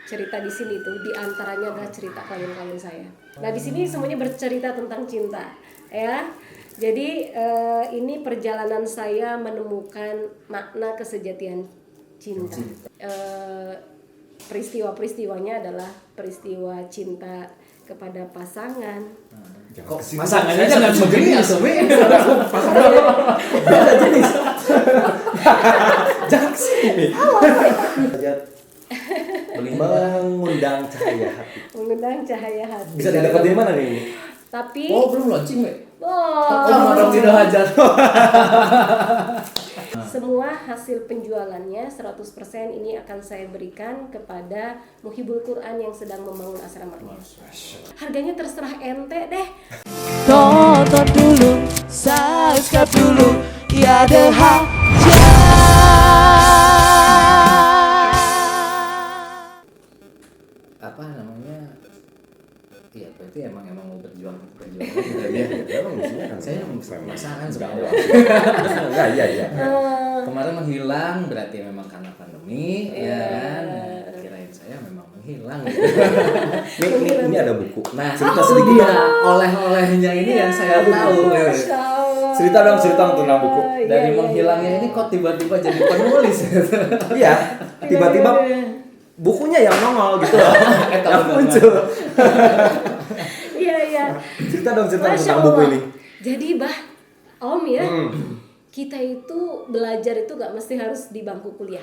cerita di sini tuh diantaranya adalah cerita klien-klien saya. Nah di sini semuanya bercerita tentang cinta, ya. Jadi ini perjalanan saya menemukan makna kesejatian cinta. Peristiwa-peristiwanya adalah peristiwa cinta kepada pasangan. Kok pasangannya jangan sejenis, beda jenis. Jangan sini. Mengundang cahaya hati. Mengundang cahaya hati. Bisa didapat di mana nih? Tapi belum launching, We. oh, tidak hajar. semua hasil penjualannya 100% ini akan saya berikan kepada Muhibul Quran yang sedang membangun asramanya. Harganya terserah ente deh. Tonton dulu, subscribe dulu, tiada hajat. Apa namanya? Iya, berarti emang mau berjuang ya. Saya pasangan sebenarnya. Enggak, iya. Kemarin menghilang berarti memang karena pandemi, ya kan? Kirain saya memang menghilang. Ini ada buku. Nah, cerita sedikit oleh-olehnya ini yang saya tahu. Cerita tentang buku. Dari menghilangnya ini kok tiba-tiba jadi penulis. Iya, tiba-tiba bukunya yang nongol gitu loh. Yang muncul. Iya. Cerita tentang buku ini. Jadi Om ya, kita itu belajar itu gak mesti harus di bangku kuliah.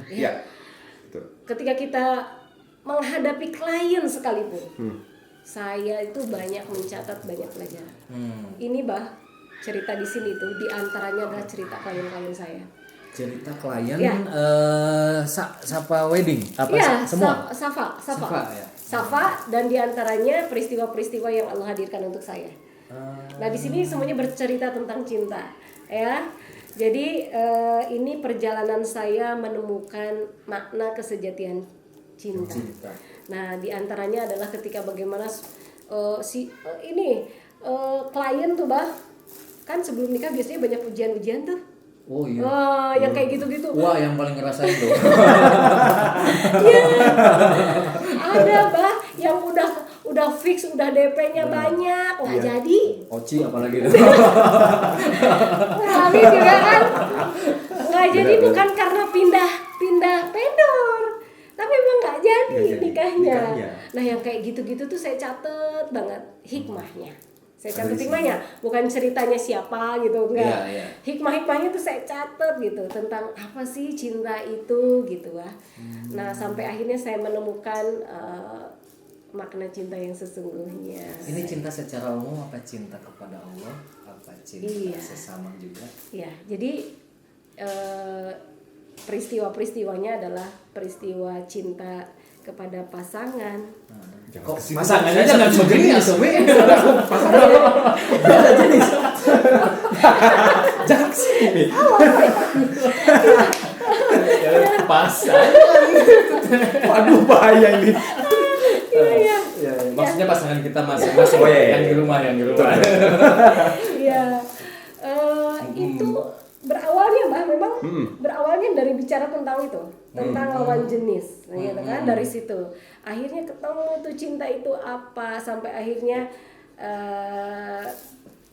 Iya. Betul. Ketika kita menghadapi klien sekalipun, saya itu banyak mencatat banyak pelajaran. Ini cerita di sini tuh diantaranya adalah cerita klien-klien saya. Cerita klien Ya. Safa wedding apa Iya, semua? Safa, Ya. Safa, dan diantaranya peristiwa-peristiwa yang Allah hadirkan untuk saya. Nah di sini semuanya bercerita tentang cinta, ya. Jadi ini perjalanan saya menemukan makna kesejatian cinta. Nah diantaranya adalah ketika bagaimana klien tuh kan sebelum nikah biasanya banyak ujian-ujian tuh. Oh iya. Yang kayak gitu-gitu. Wah, yang paling ngerasain tuh. Iya. Ada yang udah fix, udah DP-nya banyak, nggak jadi. Oci apalagi itu. Kami juga kan nggak jadi bukan karena pindah vendor, tapi emang nggak jadi nikahnya. Nah yang kayak gitu-gitu tuh saya catet banget hikmahnya. Saya catat hikmahnya, bukan ceritanya siapa gitu, enggak. Iya. Hikmah-hikmahnya tuh saya catat gitu tentang apa sih cinta itu gitu Nah, sampai akhirnya saya menemukan makna cinta yang sesungguhnya. Ini cinta secara umum apa cinta kepada Allah? Apa cinta sesama juga? Iya, jadi peristiwa-peristiwanya adalah peristiwa cinta kepada pasangan. Kok pasangannya jangan sejenis, beda jenis. Jangan sini. Pasangan. Waduh, bahaya ini. Iya. Maksudnya pasangan kita masing-masing yang di rumah. Iya. Itu berawalnya memang berawalnya dari bicara tentang itu, tentang lawan jenis, gitu kan. Dari situ akhirnya ketemu tuh cinta itu apa, sampai akhirnya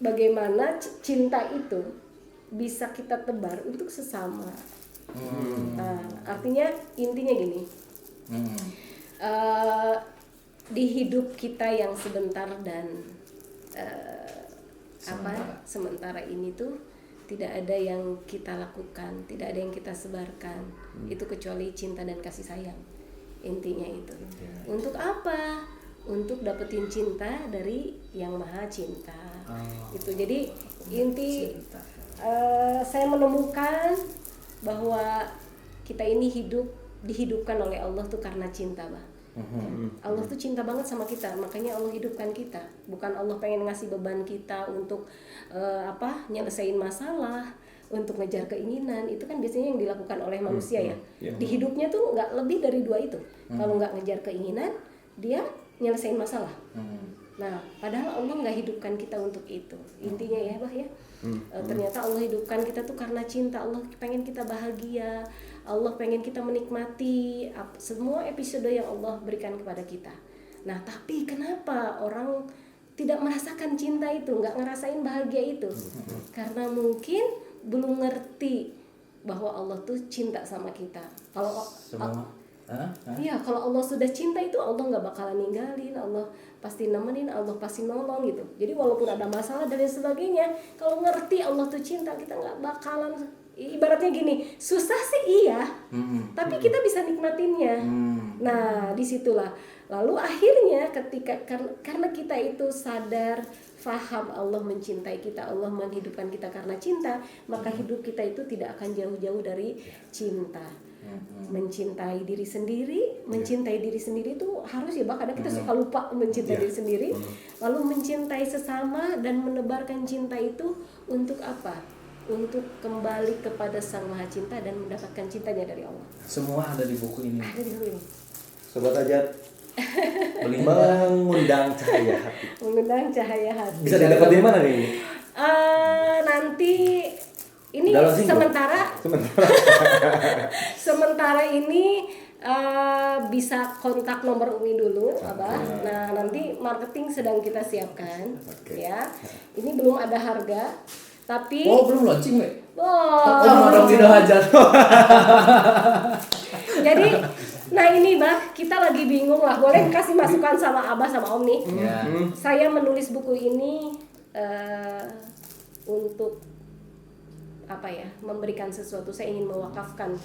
bagaimana cinta itu bisa kita tebar untuk sesama. Nah, artinya intinya gini, di hidup kita yang sebentar dan sementara ini tuh tidak ada yang kita lakukan, tidak ada yang kita sebarkan, itu kecuali cinta dan kasih sayang. Intinya itu. Untuk apa? Untuk dapetin cinta dari yang maha cinta. Itu. Jadi inti saya menemukan bahwa kita ini dihidupkan oleh Allah tuh karena cinta, Allah tuh cinta banget sama kita, makanya Allah hidupkan kita. Bukan Allah pengen ngasih beban kita untuk nyelesain masalah, untuk ngejar keinginan. Itu kan biasanya yang dilakukan oleh manusia ya. Di hidupnya tuh nggak lebih dari dua itu. Kalau nggak ngejar keinginan, dia nyelesain masalah. Nah, padahal Allah nggak hidupkan kita untuk itu. Intinya ya, ternyata Allah hidupkan kita tuh karena cinta. Allah pengen kita bahagia. Allah pengen kita menikmati semua episode yang Allah berikan kepada kita. Nah, tapi kenapa orang tidak merasakan cinta itu, nggak ngerasain bahagia itu? Karena mungkin belum ngerti bahwa Allah tuh cinta sama kita. Kalau iya, kalau Allah sudah cinta itu Allah nggak bakalan ninggalin, Allah pasti nemenin, Allah pasti nolong gitu. Jadi walaupun ada masalah dan lain sebagainya, kalau ngerti Allah tuh cinta, kita nggak bakalan, ibaratnya gini, susah sih iya, tapi kita bisa nikmatinnya. Nah, disitulah. Lalu akhirnya ketika karena kita itu sadar, faham Allah mencintai kita, Allah menghidupkan kita karena cinta, maka hidup kita itu tidak akan jauh-jauh dari cinta. Mencintai diri sendiri, mencintai diri sendiri itu harus ya, kadang kita suka lupa mencintai diri sendiri. Lalu mencintai sesama dan menebarkan cinta itu untuk apa? Untuk kembali kepada Sang Maha Cinta dan mendapatkan cintanya dari Allah. Semua ada di buku ini. Ada di buku ini. Sobat Hajat, mengundang cahaya hati. Mengundang cahaya hati. Bisa didapat di mana nih? Nanti ini sementara ini bisa kontak nomor Umi dulu, Abah. Nah, nanti marketing sedang kita siapkan, ya. Ini belum ada harga, tapi belum launching, Mek. Tidak Hajat. Jadi, nah ini Bah, kita lagi bingung lah. Boleh kasih masukan sama Abah sama Om nih. Saya menulis buku ini untuk apa ya? Memberikan sesuatu. Saya ingin mewakafkan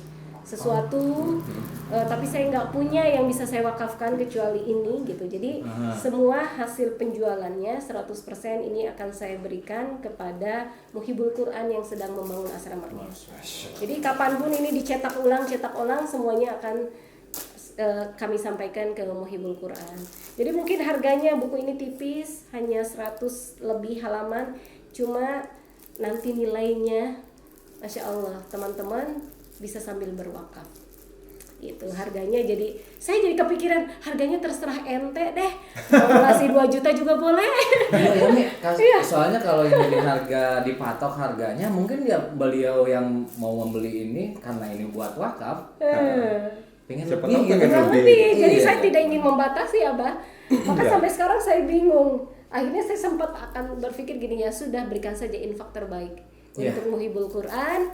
sesuatu, tapi saya nggak punya yang bisa saya wakafkan kecuali ini gitu. Jadi semua hasil penjualannya 100% ini akan saya berikan kepada Muhibul Quran yang sedang membangun asramanya. Jadi kapanpun ini cetak ulang, semuanya akan kami sampaikan ke Muhibul Quran. Jadi mungkin harganya buku ini tipis, hanya 100 lebih halaman, cuma nanti nilainya Masya Allah, teman-teman bisa sambil berwakaf. Itu harganya, jadi saya jadi kepikiran harganya terserah ente deh, mau ngasih 2 juta juga boleh. Iya. Soalnya kalau ini harga dipatok harganya, mungkin ya beliau yang mau membeli ini karena ini buat wakaf. Pengen lebih. Jadi saya tidak ingin membatasi, Abah. Maka sampai sekarang saya bingung. Akhirnya saya sempat akan berpikir gini, ya sudah, berikan saja infak terbaik untuk Muhibul Quran.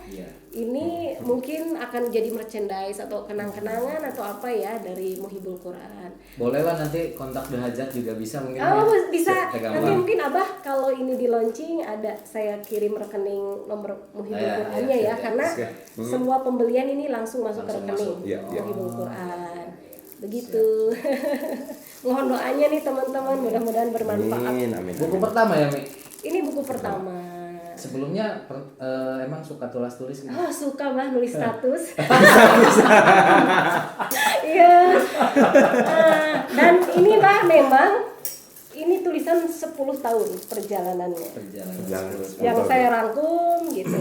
Ini mungkin akan jadi merchandise atau kenang-kenangan atau apa ya dari Muhibul Quran. Bolehlah nanti kontak The Hajat juga bisa mungkin. Bisa. Nanti mungkin Abah kalau ini di launching ada saya kirim rekening nomor Muhibul Qurannya ya, karena semua pembelian ini langsung masuk ke rekening Muhibul Quran. Begitu. Mohon doanya nih teman-teman, mudah-mudahan bermanfaat. Amin. Buku pertama ya, Mi? Ini buku pertama. Sebelumnya emang suka tulis gitu? Suka Bah, nulis status. Iya. Dan ini Bah, memang ini tulisan 10 tahun perjalanannya. Yang saya rangkum gitu.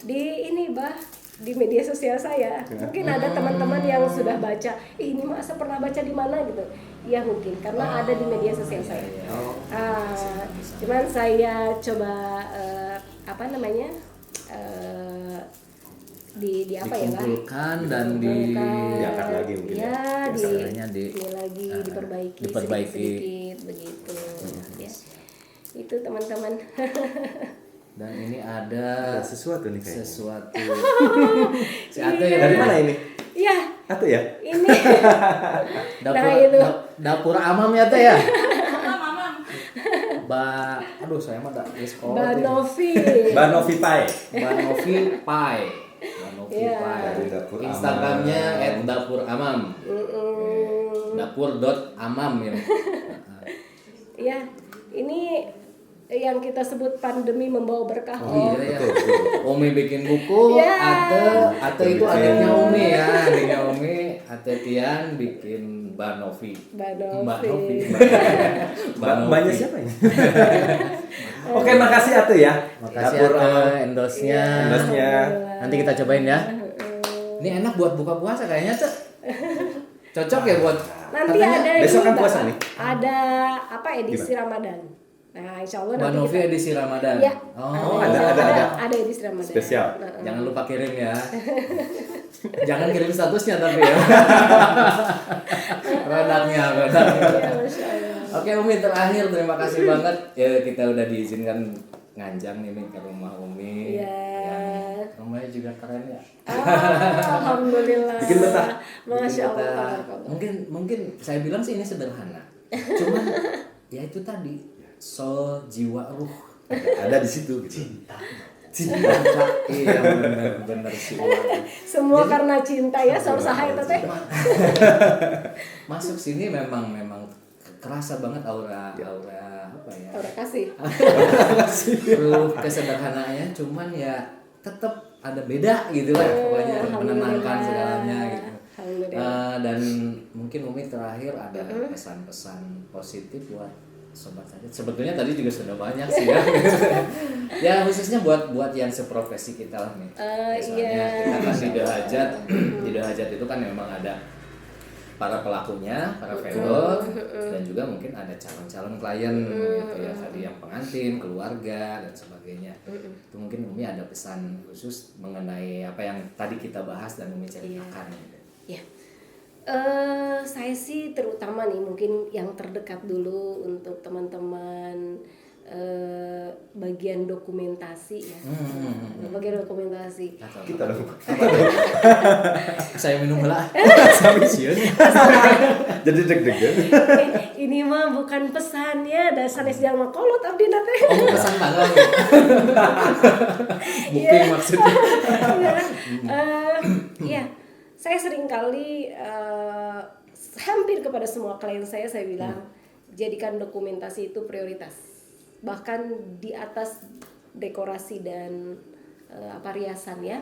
Di ini Bah, di media sosial saya. Mungkin ada teman-teman yang sudah baca, ini masa pernah baca di mana gitu. Ya mungkin karena ada di media sosial saya. Cuman saya coba di apa ya Bang? Dikumpulkan dan diangkat lagi mungkin diperbaiki sedikit begitu. Ya. Itu teman-teman. Dan ini ada sesuatu nih kayaknya. Sesuatu. Si Ate dari mana ini? Iya. Ate ya? Ini. Dapur Amam ya Teh ya? Saya mah Banovi Pai. Instagramnya @dapur_amam. Dapur.amam ya. Iya, ini yang kita sebut pandemi membawa berkah. Iya. Umi bikin buku, Ate itu adiknya Umi ya, Ate Tian bikin Banovi. Banyak siapa ini? Oke, makasih Ate ya. Makasih Ate endorse-nya. Nanti kita cobain ya. Ini enak buat buka puasa kayaknya, Cek. Cocok ya buat nanti ada besok kan puasa nih. Ada edisi Ramadan. Nah, insya Allah Mbak nanti Novi edisi Ramadan. Ya, Oh, ada edisi Ramadan. Spesial. Jangan lupa kirim ya. Jangan kirim statusnya tapi ya. Produknya. Ya, Masya Allah. Oke Umi, terakhir terima kasih banget ya, kita udah diizinkan nganjang nih ke rumah Umi. Iya. Yang rumahnya juga keren ya. Alhamdulillah. Bikin betah. Masya Bikin betah. Allah. Mungkin saya bilang sih ini sederhana. Cuman ya itu tadi soul, jiwa, ruh Ada di situ gitu. cinta. Iya benar sih. Semua karena cinta ya, saur-saha itu teh. Masuk sini memang kerasa banget aura apa ya? Udah kasih. Ruh kesederhanaannya, cuman ya tetap ada beda gitu lah pokoknya, menenangkan segalanya gitu. Dan mungkin Umi terakhir ada pesan-pesan positif buat sobat sajat. Sebetulnya tadi juga sudah banyak sih ya. Ya khususnya buat yang seprofesi kita lah nih. Soalnya kita kan di Hajat itu kan memang ada para pelakunya, para vendor, dan juga mungkin ada calon-calon klien gitu ya, tadi yang pengantin, keluarga dan sebagainya. Itu mungkin Umi ada pesan khusus mengenai apa yang tadi kita bahas dan Umi ceritakan gitu. Ya. Saya sih terutama nih mungkin yang terdekat dulu untuk teman-teman bagian dokumentasi ya. Bagian dokumentasi. Kita dong. Saya minum lah. Sampai siun. Jadi deg-degan. Ini mah bukan pesan ya, dasar jalma kolot abdi nate. Oh, pesan tanggal. Booking maksudnya. Iya. Saya sering kali hampir kepada semua klien saya bilang jadikan dokumentasi itu prioritas, bahkan di atas dekorasi dan riasan ya,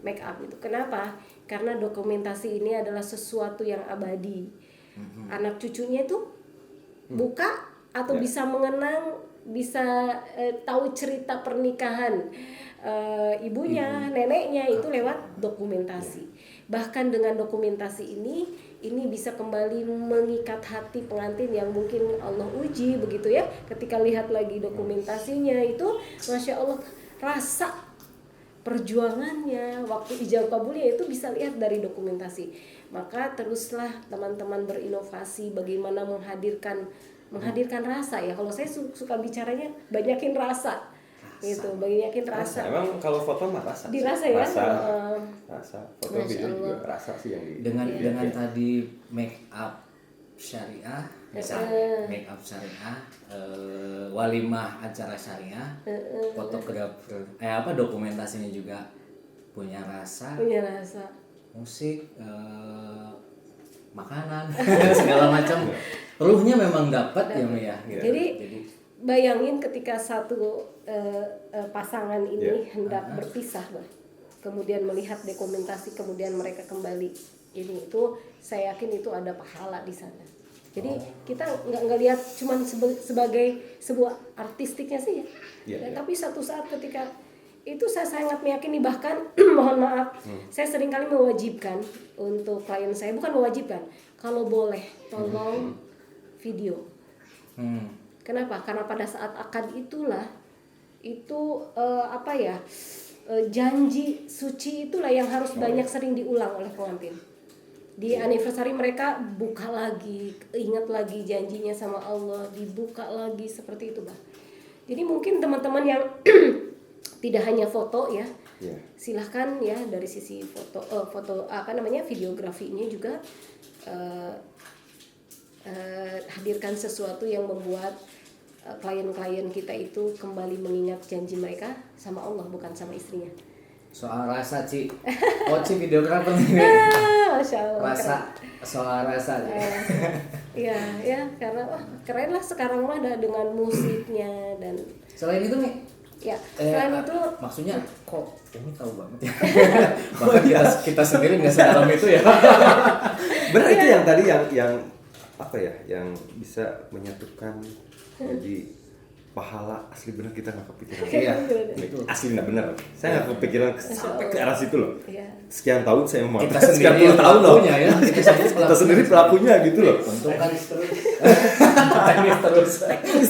make up itu. Kenapa? Karena dokumentasi ini adalah sesuatu yang abadi. Anak cucunya itu buka atau bisa mengenang, bisa tahu cerita pernikahan ibunya, neneknya itu lewat dokumentasi. Bahkan dengan dokumentasi ini bisa kembali mengikat hati pengantin yang mungkin Allah uji begitu ya. Ketika lihat lagi dokumentasinya itu, Masya Allah, rasa perjuangannya, waktu ijab kabulnya itu bisa lihat dari dokumentasi. Maka teruslah teman-teman berinovasi bagaimana menghadirkan rasa ya. Kalau saya suka bicaranya banyakin rasa. Gitu, banyakin rasa. Emang kalau foto mah rasa. Dirasa ya. Rasa. Foto video juga rasa sih yang dengan tadi make up syariah, misalnya make up syariah, walimah acara syariah, fotografer, dokumentasinya juga punya rasa, musik, makanan, segala macam, ruhnya memang dapat ya. Gitu. Jadi bayangin ketika satu pasangan ini hendak berpisah, kemudian melihat dokumentasi, kemudian mereka kembali, itu saya yakin itu ada pahala di sana. Jadi kita nggak lihat cuma sebagai sebuah artistiknya sih ya, tapi satu saat ketika itu saya sangat meyakini, bahkan mohon maaf, saya seringkali mewajibkan untuk klien saya, bukan mewajibkan, kalau boleh tolong video. Kenapa? Karena pada saat akad itulah janji suci itulah yang harus banyak sering diulang oleh pengantin. Di anniversary mereka buka lagi, ingat lagi janjinya sama Allah, dibuka lagi seperti itu, Bah. Jadi mungkin teman-teman yang tidak hanya foto ya, silahkan ya dari sisi videografinya juga hadirkan sesuatu yang membuat klien-klien kita itu kembali mengingat janji mereka sama Allah, bukan sama istrinya. Soal rasa, Ci. Ci videografer ini. Masya Allah. Soal rasa. Iya, karena keren lah sekarang mah dengan musiknya dan. Selain itu nih. Ya, selain itu. Maksudnya kok ini tahu banget ya. Bahkan kita sendiri nggak sedalam itu ya. Benar itu yang tadi yang apa ya, yang bisa menyatukan. Jadi pahala asli bener kita nggak kepikiran. Iya. Asli nggak bener. Saya nggak kepikiran sampai ke arah situ loh. Iya. Sekian tahun saya mau Kita sekian sendiri puluh tahun loh. pelakunya ya. Kita sendiri pelakunya gitu loh. Untung kan teknis terus.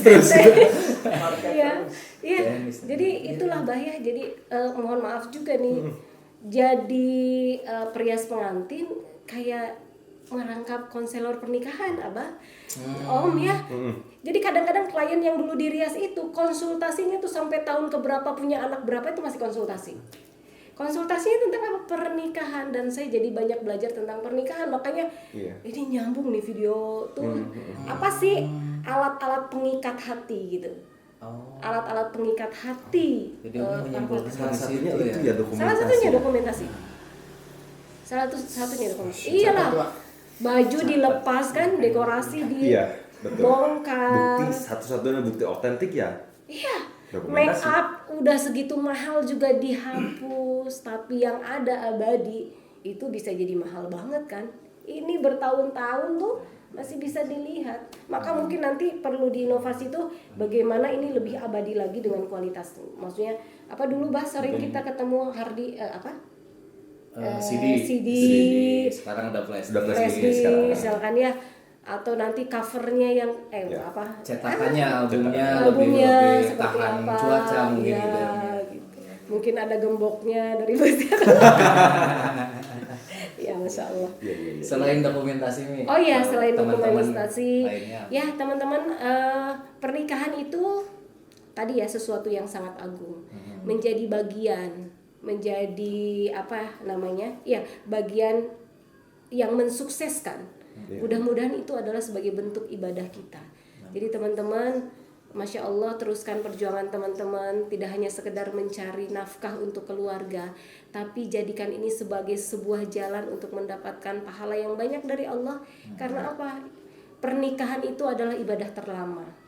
Terus. Iya, iya. Tenis. Jadi itulah bahaya. Jadi mohon maaf juga nih. Jadi perias pengantin kayak merangkap konselor pernikahan, Abah. Om ya. Jadi kadang-kadang klien yang dulu dirias itu konsultasinya tuh sampai tahun keberapa, punya anak berapa itu masih konsultasi. Konsultasinya tentang apa? Pernikahan, dan saya jadi banyak belajar tentang pernikahan. Makanya ini nyambung nih video tuh. Apa sih alat-alat pengikat hati gitu? Alat-alat pengikat hati. Jadi menyimpulkan Salah dari satunya situ itu ya. ya dokumentasi. Salah satunya dokumentasi. Satunya dokumentasi. Iyalah. Baju dilepas kan, dekorasi Iya, betul. dibongkar. Bukti satu-satunya bukti otentik ya. Iya. Dokumentasi. Make up udah segitu mahal juga dihapus, tapi yang ada abadi itu bisa jadi mahal banget kan. Ini bertahun-tahun tuh masih bisa dilihat. Maka mungkin nanti perlu diinovasi tuh bagaimana ini lebih abadi lagi dengan kualitas. Maksudnya apa dulu sering kita ketemu CD. Sekarang udah flash Udah disk. flash Flash disk, sekarang. misalkan ya, atau nanti covernya yang Cetakannya albumnya albumnya lebih seperti tahan apa, cuaca mungkin ya, gitu. gitu. Mungkin ada gemboknya dari Bestiar. Ya Masya Allah. Selain dokumentasi nih. Oh ya, selain teman-teman dokumentasi, lainnya. ya teman-teman, pernikahan itu tadi ya sesuatu yang sangat agung, menjadi bagian, menjadi bagian yang mensukseskan. Mudah-mudahan itu adalah sebagai bentuk ibadah kita. Jadi teman-teman, Masya Allah, teruskan perjuangan teman-teman. Tidak hanya sekedar mencari nafkah untuk keluarga, tapi jadikan ini sebagai sebuah jalan untuk mendapatkan pahala yang banyak dari Allah. Karena apa? Pernikahan itu adalah ibadah terlama.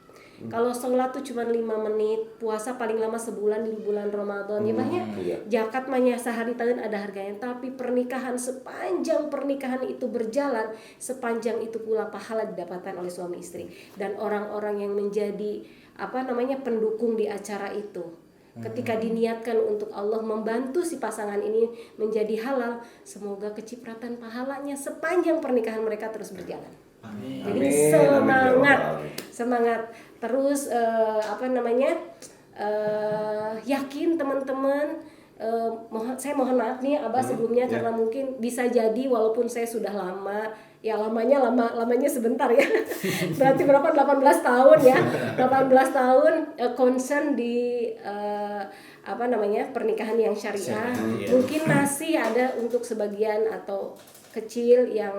Kalau sholat tuh cuma 5 menit, puasa paling lama sebulan di bulan Ramadan. Ya banyak. Zakat mahnya sehari tahun ada harganya. Tapi pernikahan, sepanjang pernikahan itu berjalan, sepanjang itu pula pahala didapatkan oleh suami istri dan orang-orang yang menjadi pendukung di acara itu. Ketika diniatkan untuk Allah membantu si pasangan ini menjadi halal, semoga kecipratan pahalanya sepanjang pernikahan mereka terus berjalan. Jadi semangat terus yakin teman-teman. Saya mohon maaf nih Abah sebelumnya karena mungkin bisa jadi walaupun saya sudah lama, ya lamanya sebentar ya. Berarti berapa, 18 tahun ya. 18 tahun concern di pernikahan yang syariah. Mungkin masih ada untuk sebagian atau kecil yang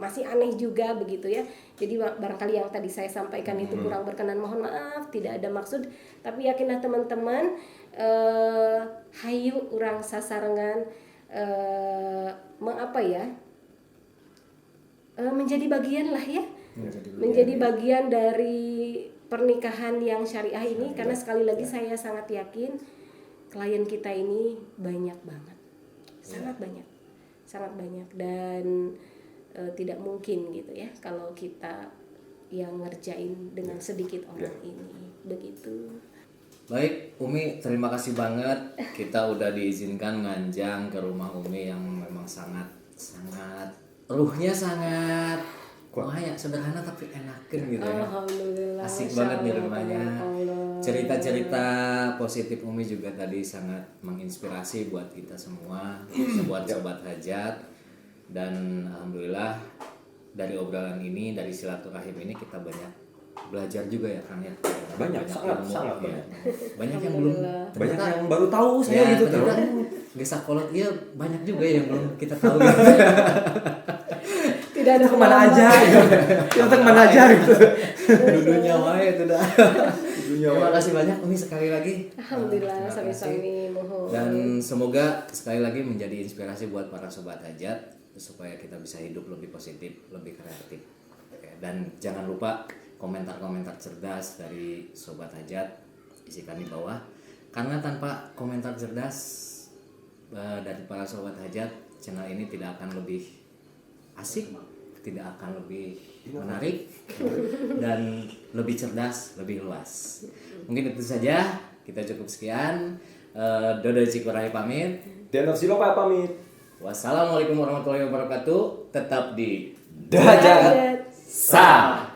masih aneh juga begitu ya. Jadi barangkali yang tadi saya sampaikan itu kurang berkenan, mohon maaf, tidak ada maksud. Tapi yakinlah teman-teman, hayu urang sasarengan menjadi bagian lah ya. Menjadi bagian dari pernikahan yang syariah ini, karena sekali lagi saya sangat yakin klien kita ini banyak banget. Sangat banyak dan tidak mungkin gitu ya kalau kita yang ngerjain dengan sedikit orang ini begitu. Baik, Umi, terima kasih banget. Kita udah diizinkan nganjang ke rumah Umi yang memang sangat ruhnya sangat sederhana tapi enakin gitu ya. Alhamdulillah. Asik banget nih rumahnya. Cerita-cerita positif Umi juga tadi sangat menginspirasi buat kita semua, buat sobat hajat. Dan alhamdulillah dari obrolan ini, dari silaturahim ini kita banyak belajar juga ya Kang ya. Banyak sangat ya. Banyak yang belum, banyak yang baru tahu saya gitu tuh. Gesa kolot iya banyak juga yang belum kita tahu. Tidak ada kemana aja gitu. Kita kemana aja gitu. Dudunya wae itu dah. Terima kasih banyak Umi sekali lagi. Alhamdulillah, sami-sami mohon. Dan semoga sekali lagi menjadi inspirasi buat para sobat hajat supaya kita bisa hidup lebih positif, lebih kreatif. Dan jangan lupa komentar-komentar cerdas dari sobat hajat isikan di bawah. Karena tanpa komentar cerdas dari para sobat hajat, channel ini tidak akan lebih asik, tidak akan lebih menarik dan lebih cerdas, lebih luas. Mungkin itu saja, kita cukup sekian. Dodo Cikurai pamit. Dan Silopa pamit. Wassalamualaikum warahmatullahi wabarakatuh. Tetap di Dajat Dajat. Sa.